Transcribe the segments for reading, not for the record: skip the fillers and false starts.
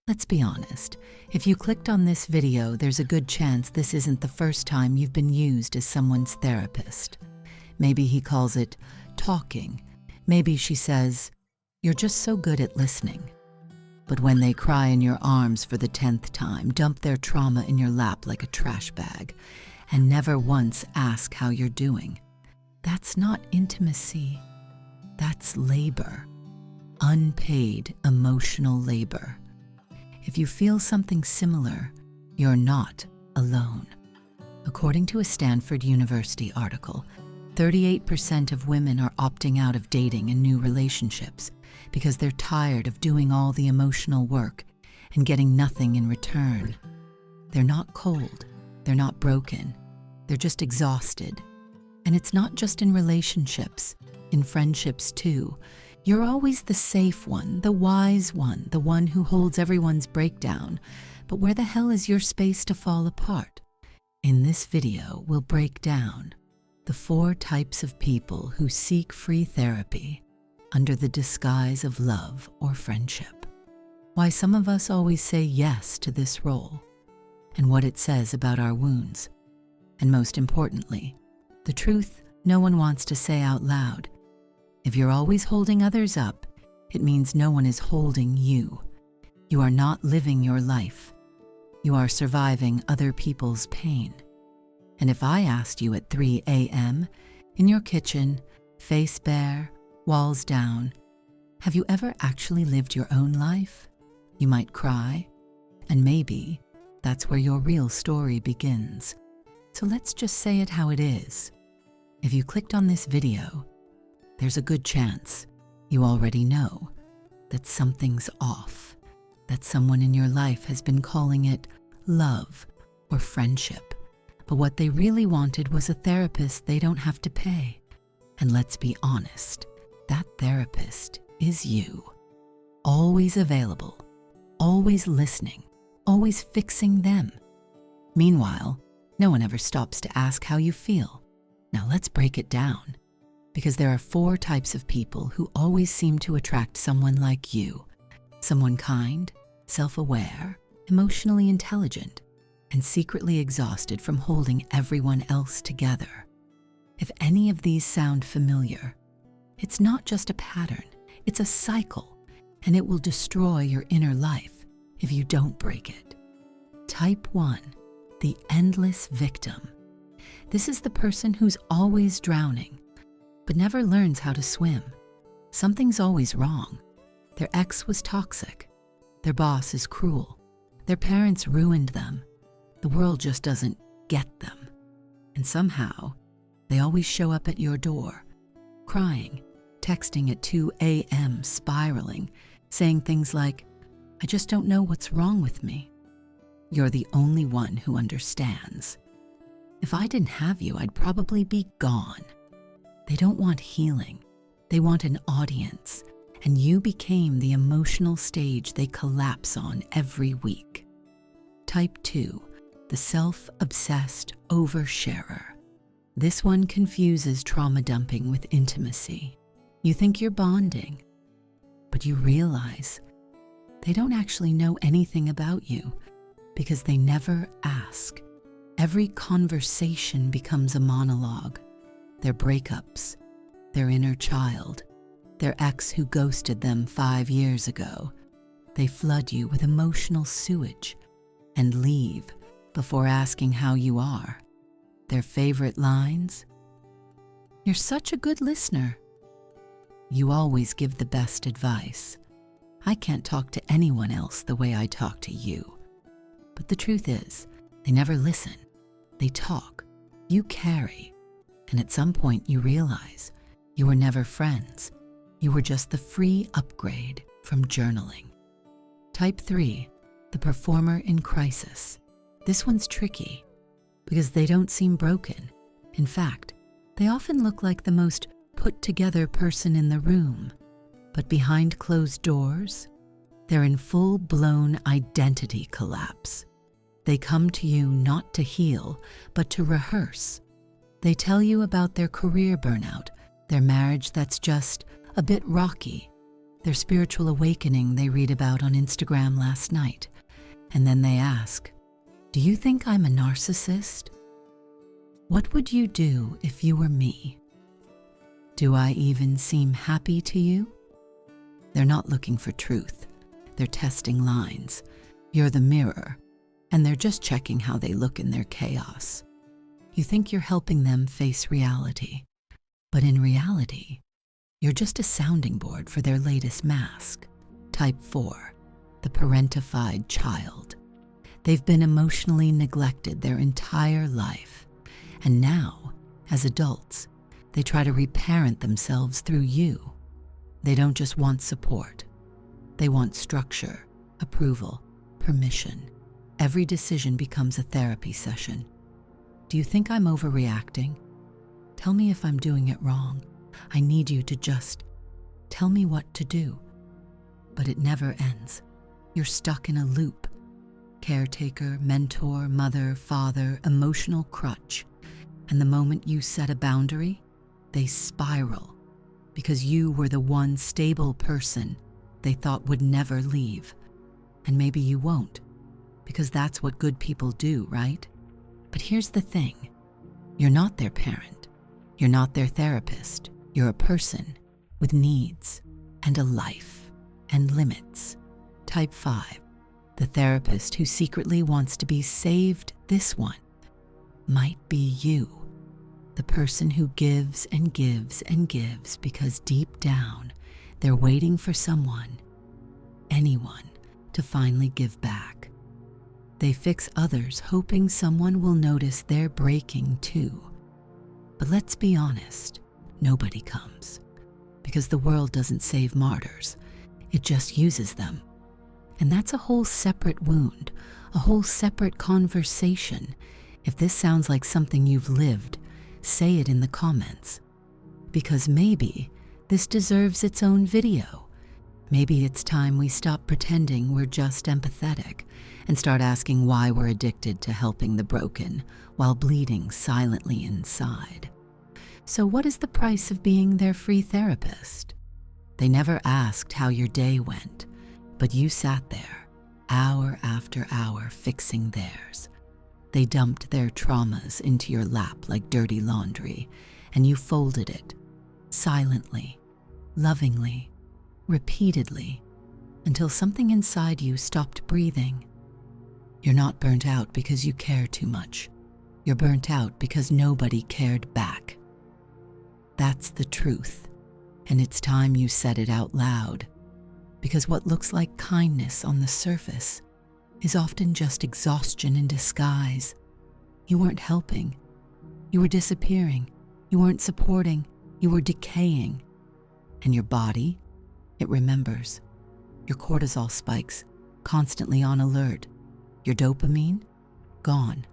Let's be honest. If you clicked on this video, there's a good chance this isn't the first time you've been used as someone's therapist. Maybe he calls it talking. Maybe she says, "You're just so good at listening." But when they cry in your arms for the 10th time, dump their trauma in your lap like a trash bag, and never once ask how you're doing, that's not intimacy. That's labor. Unpaid emotional labor. If you feel something similar, you're not alone. According to a Stanford University article, 38% of women are opting out of dating and new relationships because they're tired of doing all the emotional work and getting nothing in return. They're not cold, they're not broken, they're just exhausted. And it's not just in relationships, in friendships too. You're always the safe one, the wise one, the one who holds everyone's breakdown. But where the hell is your space to fall apart? In this video, we'll break down the 4 types of people who seek free therapy under the disguise of love or friendship. Why some of us always say yes to this role, and what it says about our wounds. And most importantly, the truth no one wants to say out loud. If you're always holding others up, it means no one is holding you. You are not living your life. You are surviving other people's pain. And if I asked you at 3 a.m., in your kitchen, face bare, walls down, have you ever actually lived your own life? You might cry, and maybe that's where your real story begins. So let's just say it how it is. If you clicked on this video, there's a good chance you already know that something's off, that someone in your life has been calling it love or friendship. But what they really wanted was a therapist they don't have to pay. And let's be honest, that therapist is you. Always available, always listening, always fixing them. Meanwhile, no one ever stops to ask how you feel. Now let's break it down. Because there are 4 types of people who always seem to attract someone like you. Someone kind, self-aware, emotionally intelligent, and secretly exhausted from holding everyone else together. If any of these sound familiar, it's not just a pattern, it's a cycle, and it will destroy your inner life if you don't break it. Type 1, the endless victim. This is the person who's always drowning, but never learns how to swim. Something's always wrong. Their ex was toxic. Their boss is cruel. Their parents ruined them. The world just doesn't get them. And somehow, they always show up at your door, crying, texting at 2 a.m., spiraling, saying things like, "I just don't know what's wrong with me." You're the only one who understands. If I didn't have you, I'd probably be gone. They don't want healing. They want an audience, and you became the emotional stage they collapse on every week. Type 2, the self-obsessed oversharer. This one confuses trauma dumping with intimacy. You think you're bonding, but you realize they don't actually know anything about you because they never ask. Every conversation becomes a monologue. Their breakups, their inner child, their ex who ghosted them 5 years ago. They flood you with emotional sewage and leave before asking how you are. Their favorite lines? "You're such a good listener." "You always give the best advice. I can't talk to anyone else the way I talk to you." But the truth is, they never listen. They talk. You carry. And at some point you realize you were never friends. You were just the free upgrade from journaling. Type 3, the performer in crisis. This one's tricky because they don't seem broken. In fact, they often look like the most put-together person in the room. But behind closed doors, they're in full-blown identity collapse. They come to you not to heal, but to rehearse. They tell you about their career burnout, their marriage that's just a bit rocky, their spiritual awakening they read about on Instagram last night, and then they ask, "Do you think I'm a narcissist? What would you do if you were me? Do I even seem happy to you?" They're not looking for truth. They're testing lines. You're the mirror, and they're just checking how they look in their chaos. You think you're helping them face reality, but in reality, you're just a sounding board for their latest mask. Type 4, the parentified child. They've been emotionally neglected their entire life, and now, as adults, they try to reparent themselves through you. They don't just want support. They want structure, approval, permission. Every decision becomes a therapy session. Do you think I'm overreacting? Tell me if I'm doing it wrong. I need you to just tell me what to do. But it never ends. You're stuck in a loop. Caretaker, mentor, mother, father, emotional crutch. And the moment you set a boundary, they spiral because you were the one stable person they thought would never leave. And maybe you won't, because that's what good people do, right? But here's the thing. You're not their parent. You're not their therapist. You're a person with needs and a life and limits. Type 5, the therapist who secretly wants to be saved. This one might be you. The person who gives and gives and gives because deep down, they're waiting for someone, anyone, to finally give back. They fix others hoping someone will notice they're breaking too. But let's be honest, nobody comes. Because the world doesn't save martyrs, it just uses them. And that's a whole separate wound, a whole separate conversation. If this sounds like something you've lived, say it in the comments. Because maybe this deserves its own video. Maybe it's time we stop pretending we're just empathetic and start asking why we're addicted to helping the broken while bleeding silently inside. So what is the price of being their free therapist? They never asked how your day went, but you sat there, hour after hour, fixing theirs. They dumped their traumas into your lap like dirty laundry, and you folded it, silently, lovingly, repeatedly, until something inside you stopped breathing. You're not burnt out because you care too much. You're burnt out because nobody cared back. That's the truth, and it's time you said it out loud, because what looks like kindness on the surface is often just exhaustion in disguise. You weren't helping. You were disappearing. You weren't supporting. You were decaying. And your body, it remembers. Your cortisol spikes, constantly on alert. Your dopamine, gone.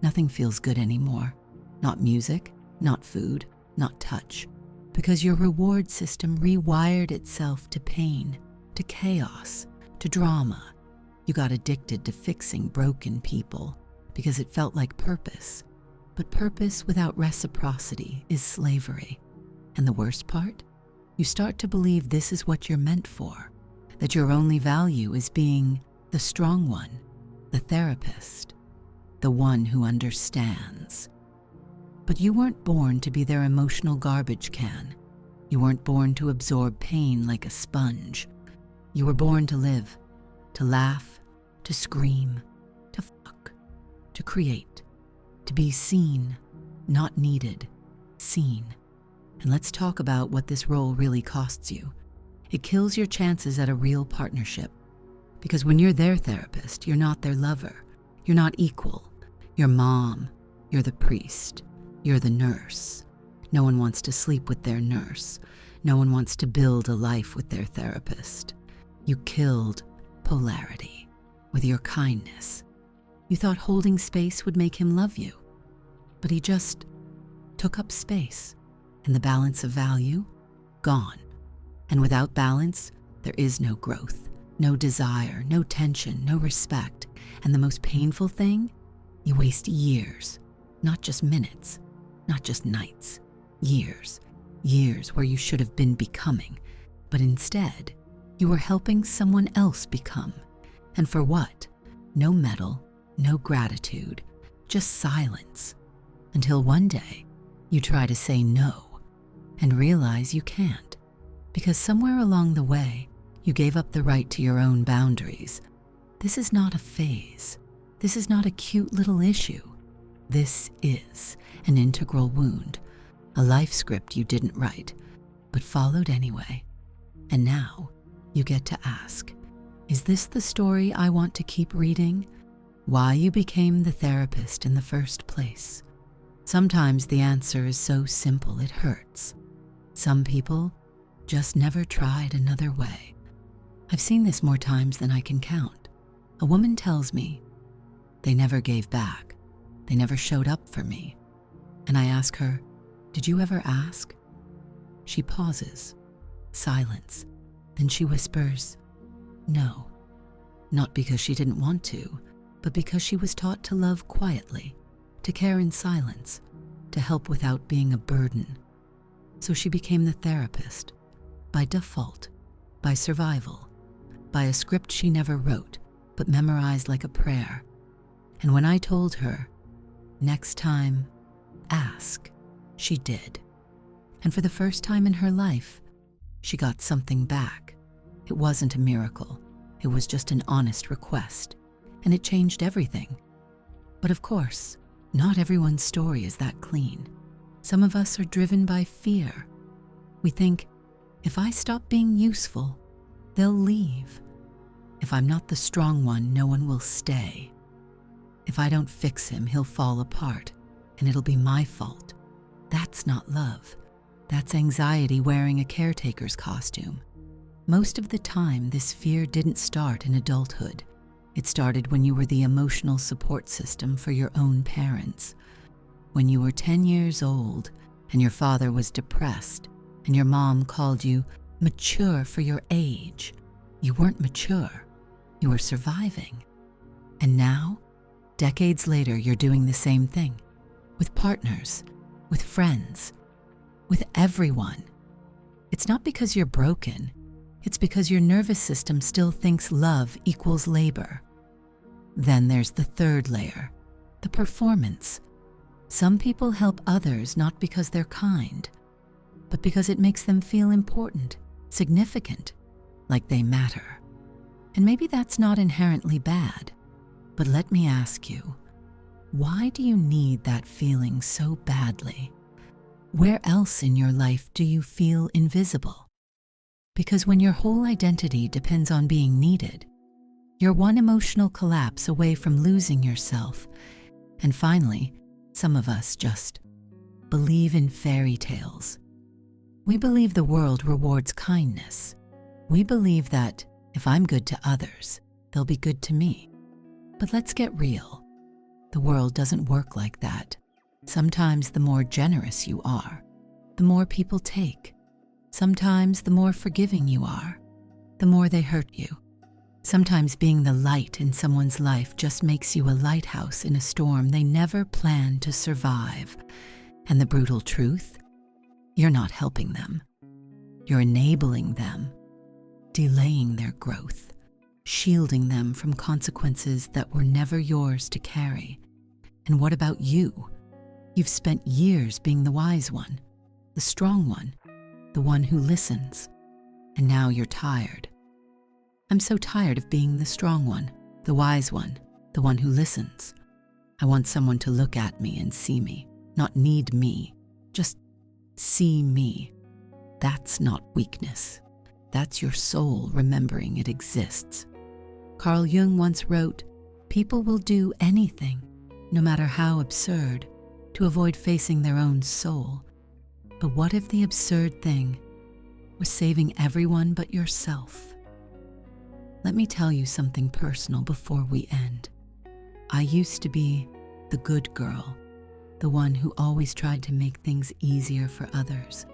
Nothing feels good anymore. Not music, not food, not touch. Because your reward system rewired itself to pain, to chaos, to drama. You got addicted to fixing broken people because it felt like purpose. But purpose without reciprocity is slavery. And the worst part? You start to believe this is what you're meant for, that your only value is being the strong one, the therapist, the one who understands. But you weren't born to be their emotional garbage can. You weren't born to absorb pain like a sponge. You were born to live, to laugh, to scream, to fuck, to create, to be seen, not needed, seen. And let's talk about what this role really costs you. It kills your chances at a real partnership. Because when you're their therapist, you're not their lover. You're not equal. You're mom. You're the priest. You're the nurse. No one wants to sleep with their nurse. No one wants to build a life with their therapist. You killed polarity with your kindness. You thought holding space would make him love you, but he just took up space, and the balance of value, gone. And without balance, there is no growth, no desire, no tension, no respect. And the most painful thing, you waste years, not just minutes, not just nights, years where you should have been becoming, but instead, You were helping someone else become. And for what? No medal, no gratitude, just silence. Until one day, you try to say no and realize you can't. Because somewhere along the way, you gave up the right to your own boundaries. This is not a phase. This is not a cute little issue. This is an integral wound, a life script you didn't write, but followed anyway. And now you get to ask, is this the story I want to keep reading? Why you became the therapist in the first place? Sometimes the answer is so simple it hurts. Some people just never tried another way. I've seen this more times than I can count. A woman tells me, they never gave back. They never showed up for me. And I ask her, did you ever ask? She pauses, silence. Then she whispers, no. Not because she didn't want to, but because she was taught to love quietly, to care in silence, to help without being a burden. So she became the therapist, by default, by survival, by a script she never wrote, but memorized like a prayer. And when I told her, next time, ask, she did. And for the first time in her life, she got something back. It wasn't a miracle. It was just an honest request, and it changed everything. But of course, not everyone's story is that clean. Some of us are driven by fear. We think, if I stop being useful, they'll leave. If I'm not the strong one, no one will stay. If I don't fix him, he'll fall apart, and it'll be my fault. That's not love. That's anxiety wearing a caretaker's costume. Most of the time, this fear didn't start in adulthood. It started when you were the emotional support system for your own parents. When you were 10 years old and your father was depressed and your mom called you mature for your age. You weren't mature. You were surviving. And now, decades later, you're doing the same thing. With partners, with friends, with everyone. It's not because you're broken. It's because your nervous system still thinks love equals labor. Then there's the third layer, the performance. Some people help others not because they're kind, but because it makes them feel important, significant, like they matter. And maybe that's not inherently bad, but let me ask you, why do you need that feeling so badly? Where else in your life do you feel invisible? Because when your whole identity depends on being needed, you're one emotional collapse away from losing yourself. And finally, some of us just believe in fairy tales. We believe the world rewards kindness. We believe that if I'm good to others, they'll be good to me. But let's get real. The world doesn't work like that. Sometimes the more generous you are, the more people take. Sometimes the more forgiving you are, the more they hurt you. Sometimes being the light in someone's life just makes you a lighthouse in a storm they never planned to survive. And the brutal truth? You're not helping them. You're enabling them, delaying their growth, shielding them from consequences that were never yours to carry. And what about you? You've spent years being the wise one, the strong one, the one who listens, and now you're tired. I'm so tired of being the strong one, the wise one, the one who listens. I want someone to look at me and see me, not need me, just see me. That's not weakness. That's your soul remembering it exists. Carl Jung once wrote, "People will do anything, no matter how absurd, to avoid facing their own soul. But what if the absurd thing was saving everyone but yourself?" Let me tell you something personal before we end. I used to be the good girl, the one who always tried to make things easier for others.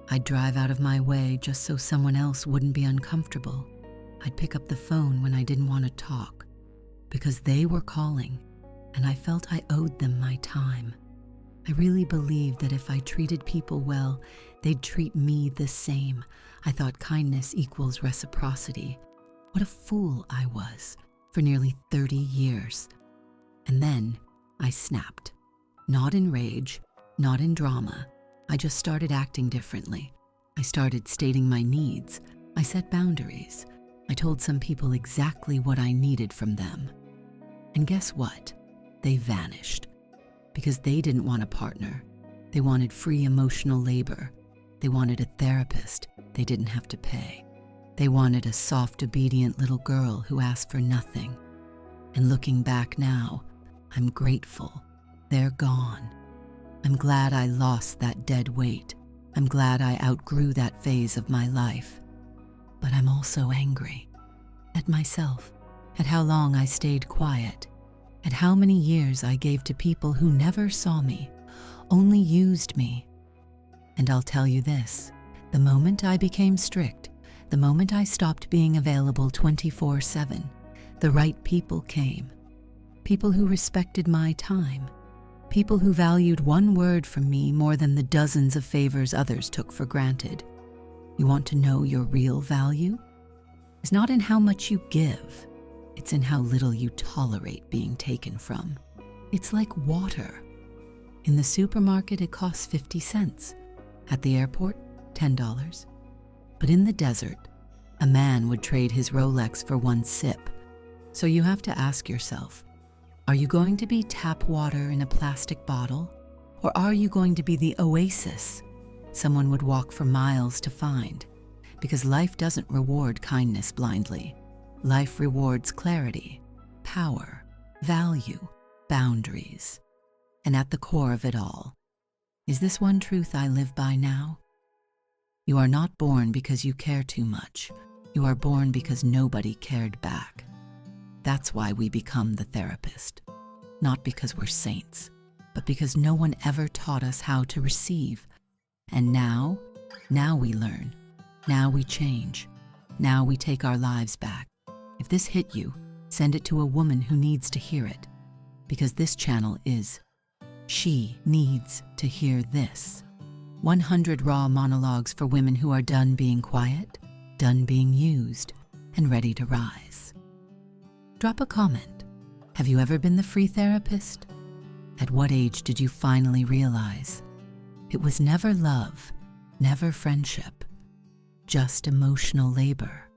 I'd drive out of my way just so someone else wouldn't be uncomfortable. I'd pick up the phone when I didn't want to talk, because they were calling, and I felt I owed them my time. I really believed that if I treated people well, They'd treat me the same. I thought kindness equals reciprocity. What a fool I was for nearly 30 years. And then I snapped. Not in rage, not in drama. I just started acting differently. I started stating my needs. I set boundaries. I told some people exactly what I needed from them. And guess what? They vanished. Because they didn't want a partner. They wanted free emotional labor. They wanted a therapist they didn't have to pay. They wanted a soft, obedient little girl who asked for nothing. And looking back now, I'm grateful. They're gone. I'm glad I lost that dead weight. I'm glad I outgrew that phase of my life. But I'm also angry at myself, at how long I stayed quiet, at how many years I gave to people who never saw me, only used me. And I'll tell you this, the moment I became strict, the moment I stopped being available 24/7, the right people came. People who respected my time. People who valued one word from me more than the dozens of favors others took for granted. You want to know your real value? It's not in how much you give. It's in how little you tolerate being taken from. It's like water. In the supermarket, it costs 50 cents. At the airport, $10. But in the desert, a man would trade his Rolex for one sip. So you have to ask yourself, are you going to be tap water in a plastic bottle? Or are you going to be the oasis someone would walk for miles to find? Because life doesn't reward kindness blindly. Life rewards clarity, power, value, boundaries. And at the core of it all, is this one truth I live by now? You are not born because you care too much. You are born because nobody cared back. That's why we become the therapist. Not because we're saints, but because no one ever taught us how to receive. And now we learn. Now we change. Now we take our lives back. If this hit you, send it to a woman who needs to hear it. Because this channel is, she needs to hear this. 100 raw monologues for women who are done being quiet, done being used, and ready to rise. Drop a comment. Have you ever been the free therapist? At what age did you finally realize it was never love, never friendship, just emotional labor?